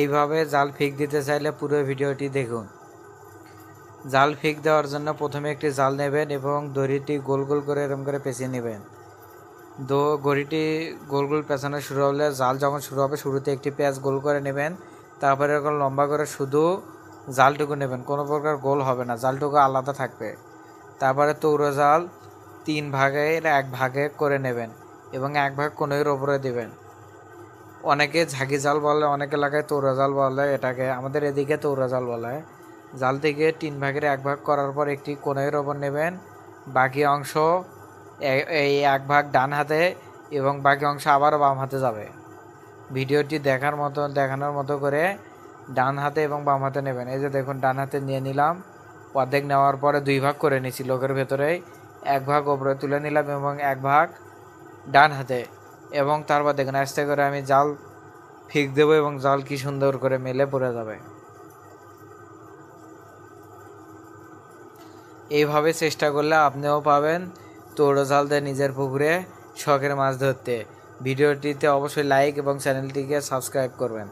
এইভাবে জাল ফিক দিতে চাইলে পুরো ভিডিওটি দেখুন। জাল ফিক দেওয়ার জন্য প্রথমে একটি জাল নেবেন এবং দড়িটি গোল গোল করে এরকম করে পেঁচিয়ে নেবেন। গড়িটি গোল গোল পেঁচানো শুরু হলে জাল যখন শুরু হবে শুরুতে একটি পেঁয়াজ গোল করে নেবেন, তারপরে এরকম লম্বা করে শুধু জালটুকু নেবেন, কোনো প্রকার গোল হবে না, জালটুকু আলাদা থাকবে। তারপরে তৌড়া জাল 3 ভাগের 1 ভাগে করে নেবেন এবং 1 ভাগ কোনোর ওপরে দেবেন। অনেকে ঝাঁকি জাল বলে, অনেক এলাকায় তৌড়া জাল বলে, এটাকে আমাদের এদিকে তৌড়া জাল বলে। জাল থেকে 3 ভাগের 1 ভাগ করার পর একটি কোণের ওপর নেবেন, বাকি অংশ এই 1 ভাগ ডান হাতে এবং বাকি অংশ আবারও বাম হাতে যাবে। ভিডিওটি দেখানোর মতো করে ডান হাতে এবং বাম হাতে নেবেন। এই যে দেখুন, ডান হাতে নিয়ে নিলাম, অর্ধেক নেওয়ার পরে 2 ভাগ করে নিচ্ছি লোকের ভেতরে, 1 ভাগ ওপরে তুলে নিলাম এবং 1 ভাগ ডান হাতে, এবং তারপর দেখুন আস্তে করে আমি জাল ফিক দেবো এবং জাল কি সুন্দর করে মেলে পড়ে যাবে। এইভাবে চেষ্টা করলে আপনিও পাবেন তৌড়া জাল দিয়ে নিজের পুকুরে শখের মাছ ধরতে। ভিডিওটিতে অবশ্যই লাইক এবং চ্যানেলটিকে সাবস্ক্রাইব করবেন।